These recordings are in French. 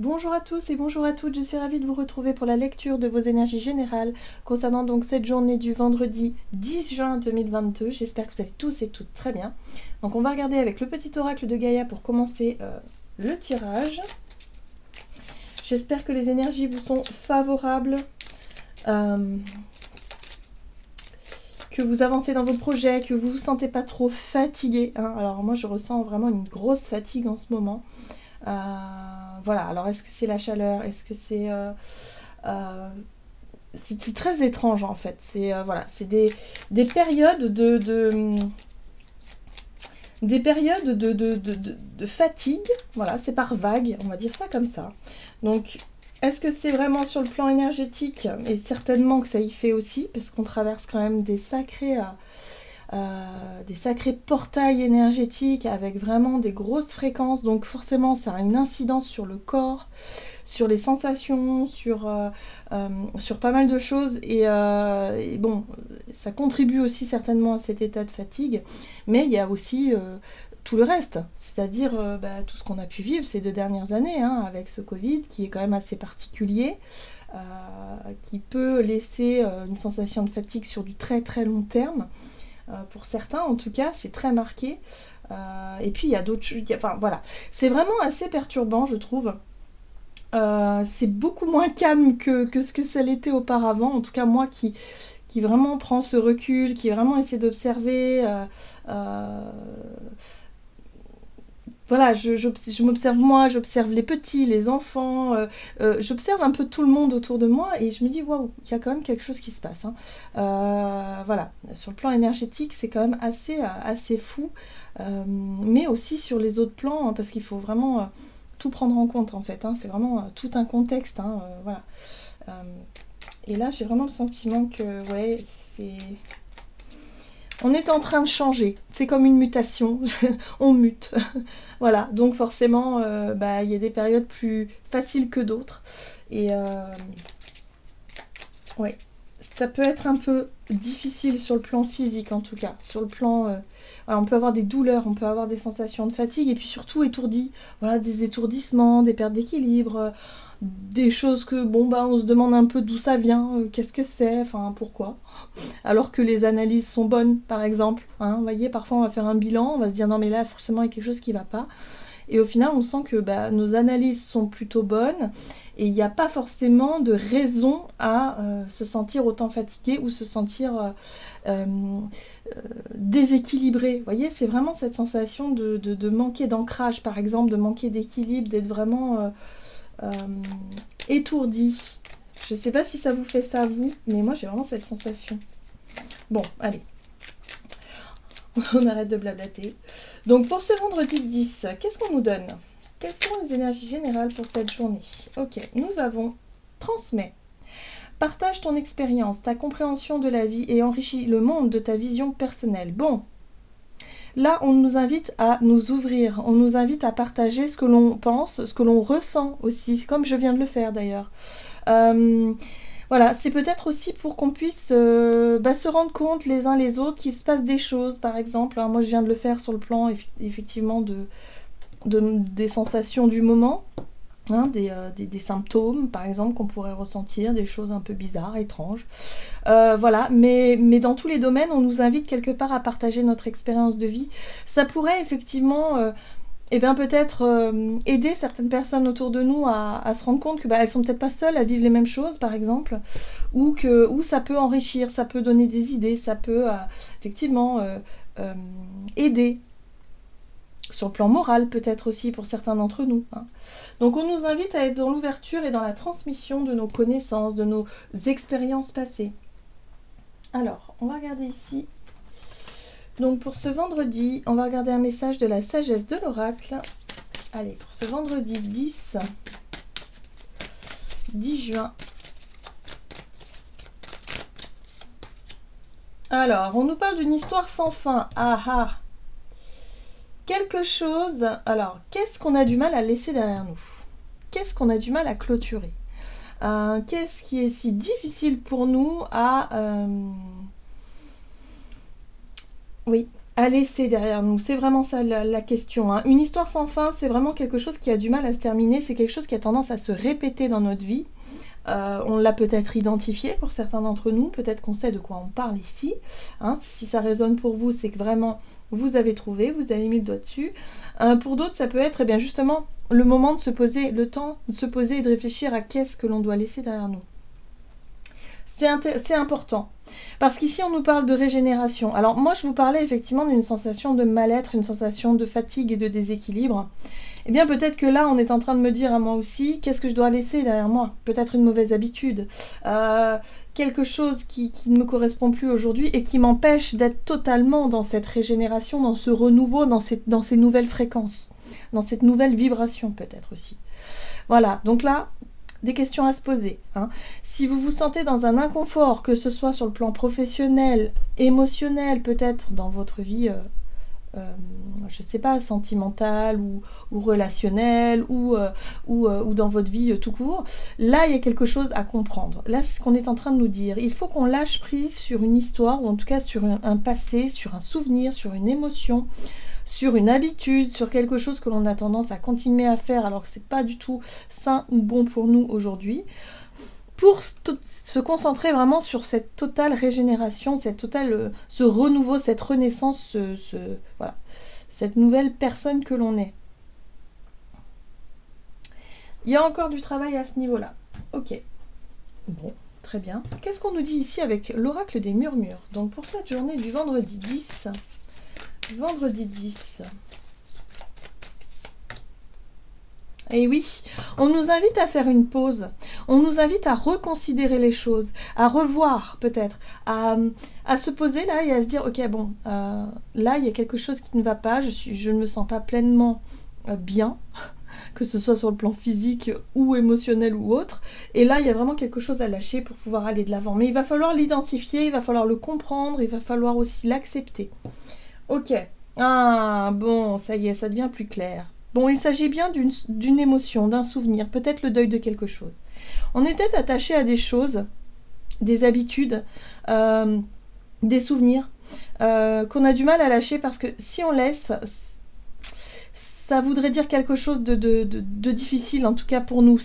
Bonjour à tous et bonjour à toutes, je suis ravie de vous retrouver pour la lecture de vos énergies générales concernant donc cette journée du vendredi 10 juin 2022. J'espère que vous allez tous et toutes très bien. Donc on va regarder avec le petit oracle de Gaïa pour commencer le tirage. J'espère que les énergies vous sont favorables, que vous avancez dans vos projets, que vous ne vous sentez pas trop fatigué. Alors moi je ressens vraiment une grosse fatigue en ce moment. Voilà, alors est-ce que c'est la chaleur? Est-ce que c'est... c'est très étrange en fait. C'est voilà, c'est des périodes des périodes de fatigue. Voilà, c'est par vague, on va dire ça comme ça. Donc, est-ce que c'est vraiment sur le plan énergétique? Et certainement que ça y fait aussi, parce qu'on traverse quand même des sacrés portails énergétiques avec vraiment des grosses fréquences, donc forcément ça a une incidence sur le corps, sur les sensations, sur pas mal de choses, et bon, ça contribue aussi certainement à cet état de fatigue, mais il y a aussi tout le reste, c'est-à-dire tout ce qu'on a pu vivre ces 2 dernières années, avec ce Covid qui est quand même assez particulier, qui peut laisser une sensation de fatigue sur du très très long terme. Pour certains, en tout cas, c'est très marqué. Et puis, il y a d'autres choses. Enfin, voilà. C'est vraiment assez perturbant, je trouve. C'est beaucoup moins calme que ce que ça l'était auparavant. En tout cas, moi qui vraiment prend ce recul, qui vraiment essaie d'observer. Voilà, je m'observe moi, j'observe les petits, les enfants, j'observe un peu tout le monde autour de moi et je me dis waouh, il y a quand même quelque chose qui se passe. Voilà, sur le plan énergétique, c'est quand même assez fou, mais aussi sur les autres plans, parce qu'il faut vraiment tout prendre en compte en fait. C'est vraiment tout un contexte. Voilà. Et là, j'ai vraiment le sentiment que ouais, c'est. On est en train de changer, c'est comme une mutation, on mute. Voilà, donc forcément, il y a des périodes plus faciles que d'autres. Et ouais, ça peut être un peu difficile sur le plan physique en tout cas. Sur le plan, voilà, on peut avoir des douleurs, on peut avoir des sensations de fatigue et puis surtout étourdi. Voilà, des étourdissements, des pertes d'équilibre, des choses que on se demande un peu d'où ça vient, qu'est-ce que c'est, enfin pourquoi. Alors que les analyses sont bonnes, par exemple. Vous voyez, parfois on va faire un bilan, on va se dire non mais là forcément il y a quelque chose qui ne va pas. Et au final, on sent que nos analyses sont plutôt bonnes et il n'y a pas forcément de raison à se sentir autant fatigué ou se sentir déséquilibré. Vous voyez, c'est vraiment cette sensation de manquer d'ancrage, par exemple, de manquer d'équilibre, d'être vraiment étourdi. Je ne sais pas si ça vous fait ça, vous, mais moi j'ai vraiment cette sensation. Bon, allez. On arrête de blablater. Donc pour ce vendredi 10, qu'est-ce qu'on nous donne? Quelles sont les énergies générales pour cette journée? Ok, nous avons transmet. Partage ton expérience, ta compréhension de la vie et enrichis le monde de ta vision personnelle. Bon, là on nous invite à nous ouvrir, on nous invite à partager ce que l'on pense, ce que l'on ressent aussi, comme je viens de le faire d'ailleurs. Voilà, c'est peut-être aussi pour qu'on puisse se rendre compte les uns les autres qu'il se passe des choses, par exemple. Moi, je viens de le faire sur le plan, effectivement, des sensations du moment, des symptômes, par exemple, qu'on pourrait ressentir, des choses un peu bizarres, étranges. Voilà, mais dans tous les domaines, on nous invite quelque part à partager notre expérience de vie. Ça pourrait effectivement... peut-être aider certaines personnes autour de nous à se rendre compte que elles sont peut-être pas seules à vivre les mêmes choses, par exemple, ou ça peut enrichir, ça peut donner des idées, ça peut effectivement aider sur le plan moral, peut-être aussi pour certains d'entre nous. Donc on nous invite à être dans l'ouverture et dans la transmission de nos connaissances, de nos expériences passées. Alors, on va regarder ici. Donc pour ce vendredi, on va regarder un message de la sagesse de l'oracle. Allez, pour ce vendredi 10 juin. Alors, on nous parle d'une histoire sans fin. Quelque chose... Alors, qu'est-ce qu'on a du mal à laisser derrière nous? Qu'est-ce qu'on a du mal à clôturer? Qu'est-ce qui est si difficile pour nous à à laisser derrière nous? C'est vraiment ça la question, hein. Une histoire sans fin, c'est vraiment quelque chose qui a du mal à se terminer, c'est quelque chose qui a tendance à se répéter dans notre vie. On l'a peut-être identifié pour certains d'entre nous, peut-être qu'on sait de quoi on parle ici, hein. Si ça résonne pour vous, c'est que vraiment vous avez trouvé, vous avez mis le doigt dessus. Pour d'autres, ça peut être bien justement le moment de se poser, le temps de se poser et de réfléchir à qu'est-ce que l'on doit laisser derrière nous. C'est important, parce qu'ici on nous parle de régénération. Alors moi je vous parlais effectivement d'une sensation de mal-être, une sensation de fatigue et de déséquilibre. Eh bien peut-être que là on est en train de me dire à moi aussi, qu'est-ce que je dois laisser derrière moi? Peut-être une mauvaise habitude, quelque chose qui ne me correspond plus aujourd'hui et qui m'empêche d'être totalement dans cette régénération, dans ce renouveau, dans ces nouvelles fréquences, dans cette nouvelle vibration peut-être aussi. Voilà, donc là, des questions à se poser, hein. Si vous vous sentez dans un inconfort, que ce soit sur le plan professionnel, émotionnel, peut-être dans votre vie, je sais pas, sentimentale ou relationnelle ou dans votre vie tout court, là il y a quelque chose à comprendre. Là c'est ce qu'on est en train de nous dire. Il faut qu'on lâche prise sur une histoire, ou en tout cas sur un passé, sur un souvenir, sur une émotion, sur une habitude, sur quelque chose que l'on a tendance à continuer à faire alors que c'est pas du tout sain ou bon pour nous aujourd'hui, pour se concentrer vraiment sur cette totale régénération, ce renouveau, cette renaissance, voilà, cette nouvelle personne que l'on est. Il y a encore du travail à ce niveau-là. Ok. Bon, très bien. Qu'est-ce qu'on nous dit ici avec l'oracle des murmures? Donc pour cette journée du vendredi 10... Vendredi 10. Et oui, on nous invite à faire une pause. On nous invite à reconsidérer les choses, à revoir peut-être, à se poser là et à se dire, ok, bon, là, il y a quelque chose qui ne va pas, je ne me sens pas pleinement bien, que ce soit sur le plan physique ou émotionnel ou autre. Et là, il y a vraiment quelque chose à lâcher pour pouvoir aller de l'avant. Mais il va falloir l'identifier, il va falloir le comprendre, il va falloir aussi l'accepter. Ok, ah bon, ça y est, ça devient plus clair. Bon, il s'agit bien d'une émotion, d'un souvenir, peut-être le deuil de quelque chose. On est peut-être attaché à des choses, des habitudes, des souvenirs, qu'on a du mal à lâcher parce que si on laisse, ça voudrait dire quelque chose de difficile, en tout cas pour nous.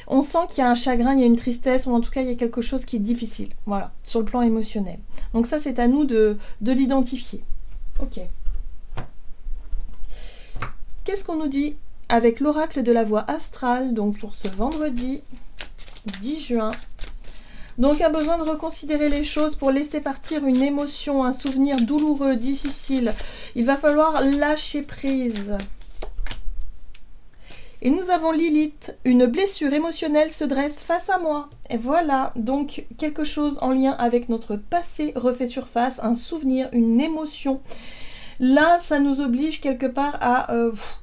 On sent qu'il y a un chagrin, il y a une tristesse, ou en tout cas il y a quelque chose qui est difficile, voilà, sur le plan émotionnel. Donc ça, c'est à nous de l'identifier. Ok. Qu'est-ce qu'on nous dit avec l'oracle de la voie astrale, donc pour ce vendredi 10 juin? Donc un besoin de reconsidérer les choses pour laisser partir une émotion, un souvenir douloureux, difficile. Il va falloir lâcher prise. Et nous avons Lilith, une blessure émotionnelle se dresse face à moi. Et voilà, donc quelque chose en lien avec notre passé refait surface, un souvenir, une émotion. Là, ça nous oblige quelque part à...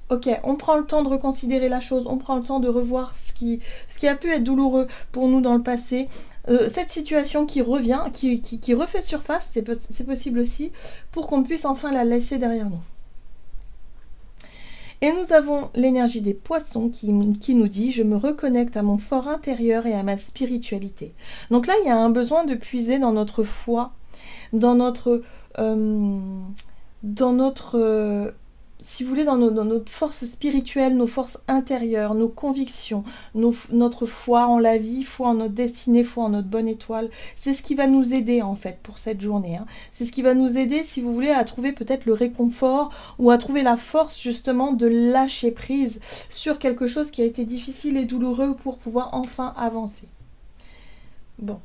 ok, on prend le temps de reconsidérer la chose, on prend le temps de revoir ce qui a pu être douloureux pour nous dans le passé. Cette situation qui revient, qui refait surface, c'est possible aussi, pour qu'on puisse enfin la laisser derrière nous. Et nous avons l'énergie des poissons qui nous dit « Je me reconnecte à mon fort intérieur et à ma spiritualité ». Donc là, il y a un besoin de puiser dans notre foi, dans notre si vous voulez, dans notre force spirituelle, nos forces intérieures, nos convictions, notre foi en la vie, foi en notre destinée, foi en notre bonne étoile. C'est ce qui va nous aider en fait pour cette journée, hein. C'est ce qui va nous aider, si vous voulez, à trouver peut-être le réconfort ou à trouver la force justement de lâcher prise sur quelque chose qui a été difficile et douloureux pour pouvoir enfin avancer. Bon,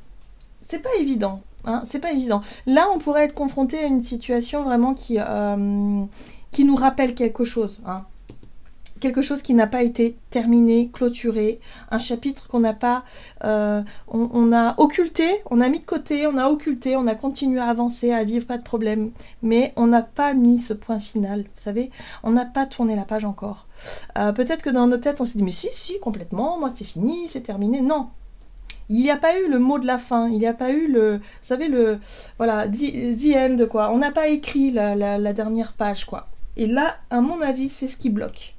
c'est pas évident. Hein, c'est pas évident. Là, on pourrait être confronté à une situation vraiment qui nous rappelle quelque chose. Hein. Quelque chose qui n'a pas été terminé, clôturé. Un chapitre qu'on n'a pas... on a occulté, on a mis de côté, on a occulté, on a continué à avancer, à vivre, pas de problème. Mais on n'a pas mis ce point final, vous savez. On n'a pas tourné la page encore. Peut-être que dans nos têtes, on s'est dit, mais si, complètement, moi c'est fini, c'est terminé. Non. Il n'y a pas eu le mot de la fin, il n'y a pas eu vous savez, voilà, the end, quoi. On n'a pas écrit la dernière page, quoi. Et là, à mon avis, c'est ce qui bloque.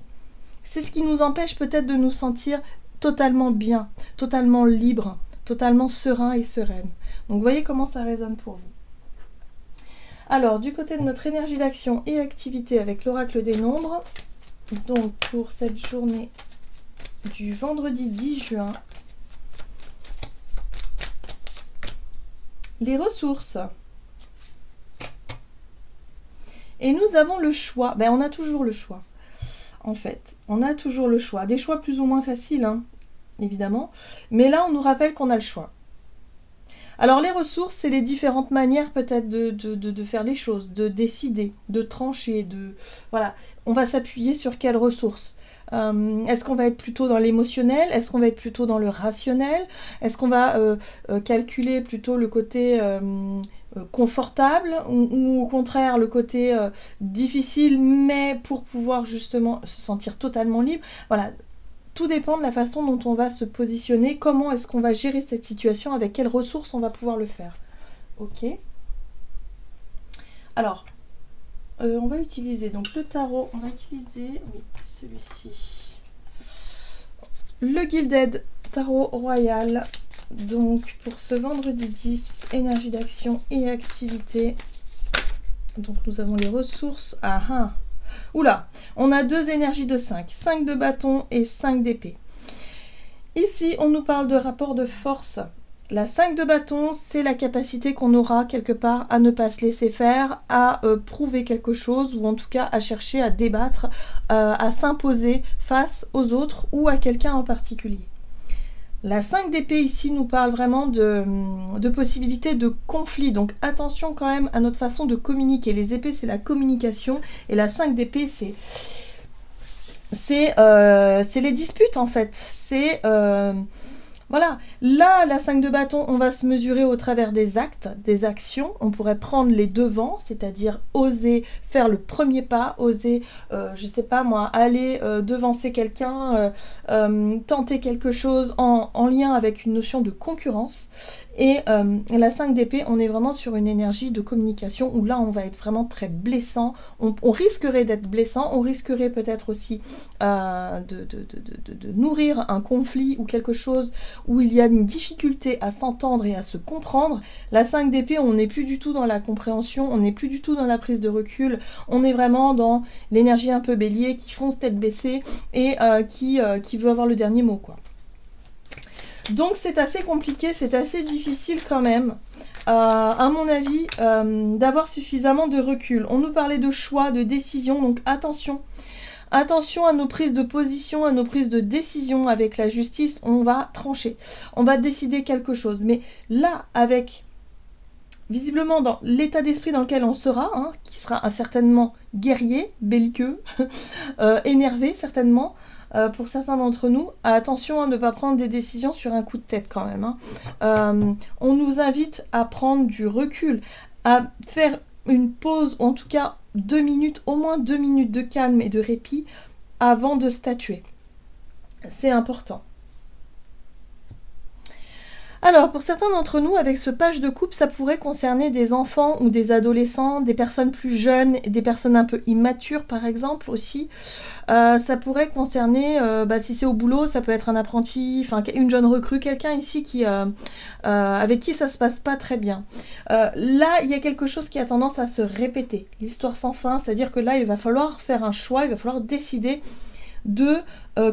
C'est ce qui nous empêche peut-être de nous sentir totalement bien, totalement libre, totalement serein et sereine. Donc, vous voyez comment ça résonne pour vous. Alors, du côté de notre énergie d'action et activité avec l'oracle des nombres, donc pour cette journée du vendredi 10 juin, les ressources. Et nous avons le choix. Ben, on a toujours le choix, en fait. On a toujours le choix. Des choix plus ou moins faciles, hein, évidemment. Mais là, on nous rappelle qu'on a le choix. Alors, les ressources, c'est les différentes manières peut-être de faire les choses, de décider, de trancher, Voilà. On va s'appuyer sur quelles ressources ? Est-ce qu'on va être plutôt dans l'émotionnel? Est-ce qu'on va être plutôt dans le rationnel? Est-ce qu'on va calculer plutôt le côté confortable ou au contraire le côté difficile, mais pour pouvoir justement se sentir totalement libre? Voilà, tout dépend de la façon dont on va se positionner, comment est-ce qu'on va gérer cette situation, avec quelles ressources on va pouvoir le faire. Ok. Alors, on va utiliser donc le tarot, on va utiliser, oui, celui-ci. Le Gilded Tarot Royal, donc pour ce vendredi 10, énergie d'action et activité. Donc nous avons les ressources. Ah ah. Oula, on a 2 énergies de 5, 5 de bâton et 5 d'épée. Ici, on nous parle de rapport de force. La 5 de bâton, c'est la capacité qu'on aura quelque part à ne pas se laisser faire, à prouver quelque chose, ou en tout cas à chercher à débattre, à s'imposer face aux autres ou à quelqu'un en particulier. La 5 d'épée ici nous parle vraiment de possibilités de conflit, donc attention quand même à notre façon de communiquer. Les épées, c'est la communication, et la 5 d'épée, c'est les disputes en fait, c'est... Voilà, là, la 5 de bâton, on va se mesurer au travers des actes, des actions. On pourrait prendre les devants, c'est-à-dire oser faire le premier pas, oser, je sais pas moi, aller devancer quelqu'un, tenter quelque chose en lien avec une notion de concurrence. Et la 5 d'épée, on est vraiment sur une énergie de communication où là, on va être vraiment très blessant. On risquerait d'être blessant, on risquerait peut-être aussi de nourrir un conflit ou quelque chose où il y a une difficulté à s'entendre et à se comprendre. La 5 d'épée, on n'est plus du tout dans la compréhension, on n'est plus du tout dans la prise de recul, on est vraiment dans l'énergie un peu bélier qui fonce tête baissée et qui veut avoir le dernier mot, quoi. Donc c'est assez compliqué, c'est assez difficile quand même, à mon avis, d'avoir suffisamment de recul. On nous parlait de choix, de décision, donc attention. Attention à nos prises de position, à nos prises de décision. Avec la justice, on va trancher, on va décider quelque chose. Mais là, avec, visiblement, dans l'état d'esprit dans lequel on sera, hein, qui sera certainement guerrier, belliqueux, énervé certainement, pour certains d'entre nous, attention à ne pas prendre des décisions sur un coup de tête quand même. Hein. On nous invite à prendre du recul, à faire une pause, ou en tout cas 2 minutes, au moins 2 minutes de calme et de répit avant de statuer. C'est important. Alors, pour certains d'entre nous, avec ce page de coupe, ça pourrait concerner des enfants ou des adolescents, des personnes plus jeunes, des personnes un peu immatures, par exemple, aussi. Ça pourrait concerner, si c'est au boulot, ça peut être un apprenti, enfin, une jeune recrue, quelqu'un ici avec qui ça se passe pas très bien. Là, il y a quelque chose qui a tendance à se répéter. L'histoire sans fin, c'est-à-dire que là, il va falloir faire un choix, il va falloir décider de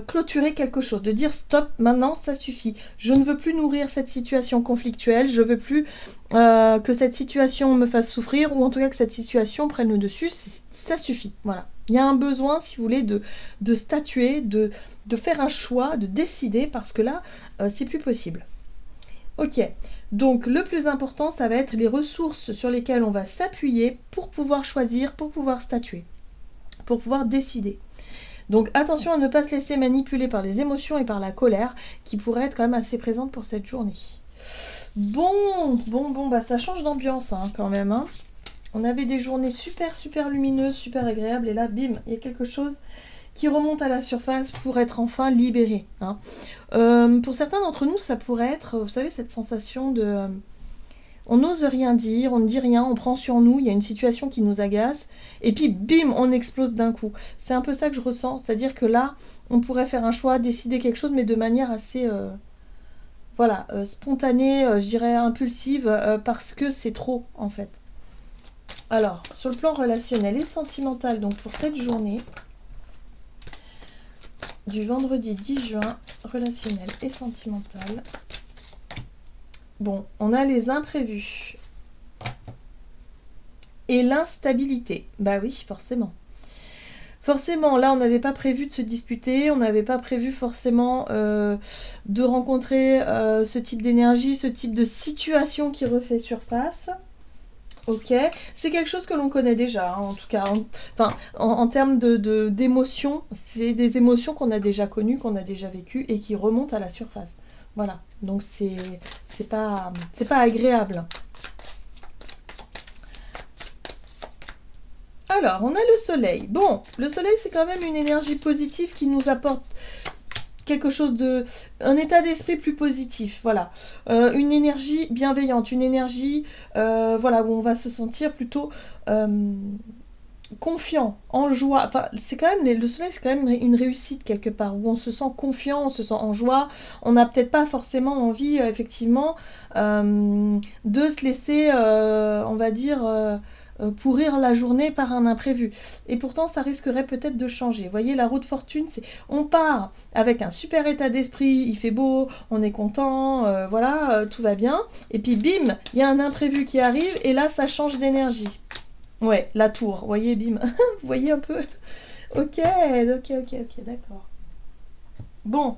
clôturer quelque chose, de dire stop, maintenant ça suffit, je ne veux plus nourrir cette situation conflictuelle, je veux plus que cette situation me fasse souffrir, ou en tout cas que cette situation prenne le dessus, ça suffit, voilà. Il y a un besoin, si vous voulez, de statuer, de faire un choix, de décider, parce que là, c'est plus possible. Ok, donc le plus important, ça va être les ressources sur lesquelles on va s'appuyer pour pouvoir choisir, pour pouvoir statuer, pour pouvoir décider. Donc attention à ne pas se laisser manipuler par les émotions et par la colère qui pourraient être quand même assez présentes pour cette journée. Bon, ça change d'ambiance hein, quand même. Hein. On avait des journées super lumineuses, super agréables et là, bim, il y a quelque chose qui remonte à la surface pour être enfin libéré. Hein. Pour certains d'entre nous, ça pourrait être, vous savez, cette sensation de... on n'ose rien dire, on ne dit rien, on prend sur nous, il y a une situation qui nous agace, et puis bim, on explose d'un coup. C'est un peu ça que je ressens, c'est-à-dire que là, on pourrait faire un choix, décider quelque chose, mais de manière assez, spontanée, je dirais impulsive, parce que c'est trop, en fait. Alors, sur le plan relationnel et sentimental, donc pour cette journée, du vendredi 10 juin, relationnel et sentimental. Bon, on a les imprévus. Et l'instabilité. Bah oui, forcément. Forcément, là, on n'avait pas prévu de se disputer, on n'avait pas prévu forcément de rencontrer ce type d'énergie, ce type de situation qui refait surface. Ok, c'est quelque chose que l'on connaît déjà, hein, en tout cas, en termes d'émotions, c'est des émotions qu'on a déjà connues, qu'on a déjà vécues et qui remontent à la surface. Voilà, donc c'est pas agréable. Alors, on a le soleil. Bon, le soleil, c'est quand même une énergie positive qui nous apporte quelque chose un état d'esprit plus positif, voilà. Une énergie bienveillante, une énergie, voilà, où on va se sentir plutôt confiant, en joie. Enfin, c'est quand même, le soleil, c'est quand même une réussite quelque part, où on se sent confiant, on se sent en joie. On n'a peut-être pas forcément envie, effectivement, de se laisser, on va dire, pourrir la journée par un imprévu. Et pourtant, ça risquerait peut-être de changer. Vous voyez, la roue de fortune, c'est on part avec un super état d'esprit, il fait beau, on est content, voilà, tout va bien. Et puis bim, il y a un imprévu qui arrive et là, ça change d'énergie. Ouais, la tour, vous voyez, bim. Vous voyez un peu. Ok, d'accord. Bon.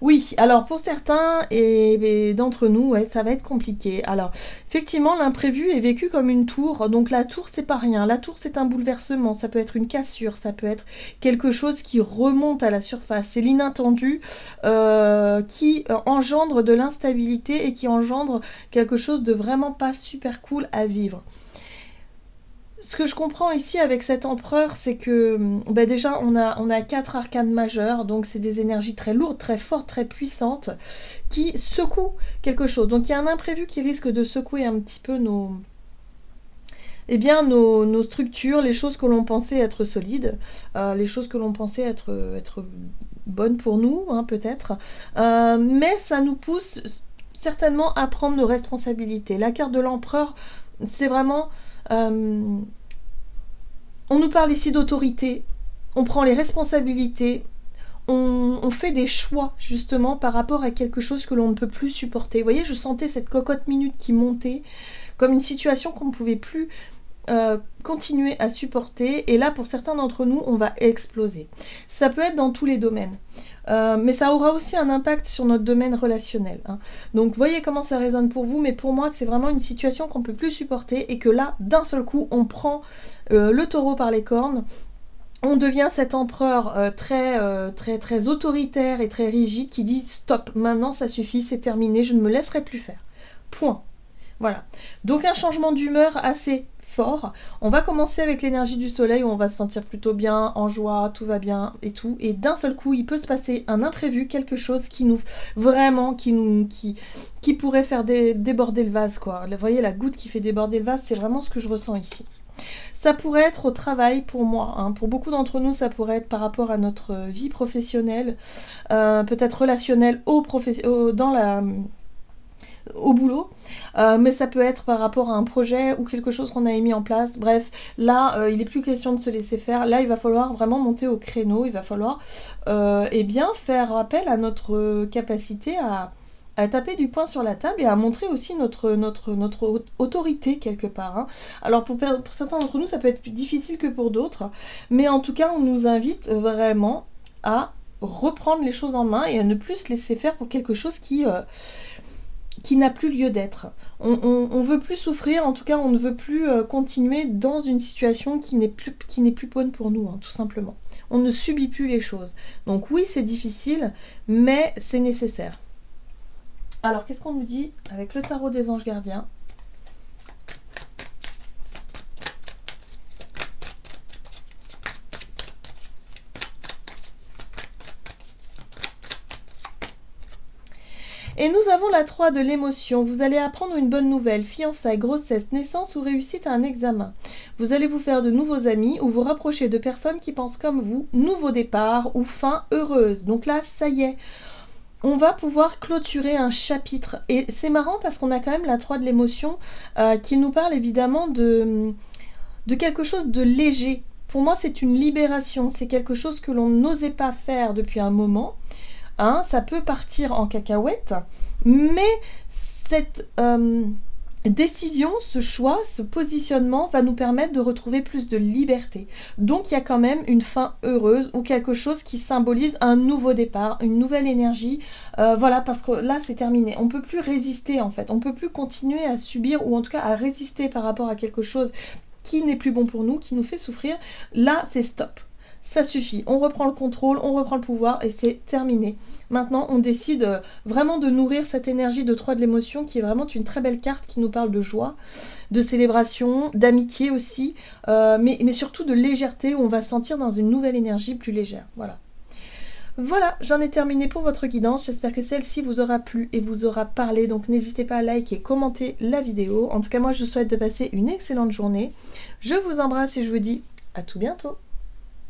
Oui, alors pour certains et d'entre nous, ouais, ça va être compliqué. Alors, effectivement, l'imprévu est vécu comme une tour. Donc la tour, c'est pas rien. La tour, c'est un bouleversement. Ça peut être une cassure, ça peut être quelque chose qui remonte à la surface. C'est l'inattendu qui engendre de l'instabilité et qui engendre quelque chose de vraiment pas super cool à vivre. Ce que je comprends ici avec cet empereur, c'est que bah déjà on a 4 arcanes majeures, donc c'est des énergies très lourdes, très fortes, très puissantes, qui secouent quelque chose. Donc il y a un imprévu qui risque de secouer un petit peu nos structures, les choses que l'on pensait être solides, les choses que l'on pensait être bonnes pour nous, hein, peut-être. Mais ça nous pousse certainement à prendre nos responsabilités. La carte de l'empereur, c'est vraiment... on nous parle ici d'autorité, on prend les responsabilités, on fait des choix justement par rapport à quelque chose que l'on ne peut plus supporter. Vous voyez, je sentais cette cocotte minute qui montait comme une situation qu'on ne pouvait plus continuer à supporter, et là pour certains d'entre nous on va exploser. Ça peut être dans tous les domaines, mais ça aura aussi un impact sur notre domaine relationnel, hein. Donc voyez comment ça résonne pour vous, mais pour moi c'est vraiment une situation qu'on ne peut plus supporter et que là d'un seul coup on prend le taureau par les cornes. On devient cet empereur très autoritaire et très rigide qui dit stop, maintenant ça suffit, c'est terminé, je ne me laisserai plus faire. Point. Voilà. Donc un changement d'humeur assez fort. On va commencer avec l'énergie du soleil où on va se sentir plutôt bien, en joie, tout va bien et tout. Et d'un seul coup, il peut se passer un imprévu, quelque chose qui nous vraiment, qui pourrait faire déborder le vase, quoi. Vous voyez, la goutte qui fait déborder le vase, c'est vraiment ce que je ressens ici. Ça pourrait être au travail pour moi, hein. Pour beaucoup d'entre nous, ça pourrait être par rapport à notre vie professionnelle, peut-être relationnelle au boulot, mais ça peut être par rapport à un projet ou quelque chose qu'on a mis en place. Bref, là, il n'est plus question de se laisser faire. Là, il va falloir vraiment monter au créneau. Il va falloir faire appel à notre capacité à taper du poing sur la table et à montrer aussi notre autorité quelque part, hein. Alors pour certains d'entre nous, ça peut être plus difficile que pour d'autres, mais en tout cas, on nous invite vraiment à reprendre les choses en main et à ne plus se laisser faire pour quelque chose qui n'a plus lieu d'être. On veut plus souffrir, en tout cas on ne veut plus continuer dans une situation qui n'est plus bonne pour nous, hein, tout simplement. On ne subit plus les choses. Donc oui, c'est difficile, mais c'est nécessaire. Alors qu'est-ce qu'on nous dit avec le tarot des anges gardiens ? Et nous avons la 3 de l'émotion. Vous allez apprendre une bonne nouvelle, fiançailles, grossesse, naissance ou réussite à un examen. Vous allez vous faire de nouveaux amis ou vous rapprocher de personnes qui pensent comme vous, nouveau départ ou fin heureuse. Donc là, ça y est, on va pouvoir clôturer un chapitre. Et c'est marrant parce qu'on a quand même la 3 de l'émotion qui nous parle évidemment de quelque chose de léger. Pour moi, c'est une libération. C'est quelque chose que l'on n'osait pas faire depuis un moment. Hein, ça peut partir en cacahuète, mais cette décision, ce choix, ce positionnement va nous permettre de retrouver plus de liberté. Donc il y a quand même une fin heureuse ou quelque chose qui symbolise un nouveau départ, une nouvelle énergie. Voilà, parce que là c'est terminé. On ne peut plus résister en fait. On ne peut plus continuer à subir ou en tout cas à résister par rapport à quelque chose qui n'est plus bon pour nous, qui nous fait souffrir. Là c'est stop. Ça suffit, on reprend le contrôle, on reprend le pouvoir et c'est terminé. Maintenant, on décide vraiment de nourrir cette énergie de 3 de l'émotion qui est vraiment une très belle carte qui nous parle de joie, de célébration, d'amitié aussi, mais surtout de légèreté où on va se sentir dans une nouvelle énergie plus légère. Voilà. Voilà, j'en ai terminé pour votre guidance. J'espère que celle-ci vous aura plu et vous aura parlé. Donc n'hésitez pas à liker et commenter la vidéo. En tout cas, moi, je vous souhaite de passer une excellente journée. Je vous embrasse et je vous dis à tout bientôt.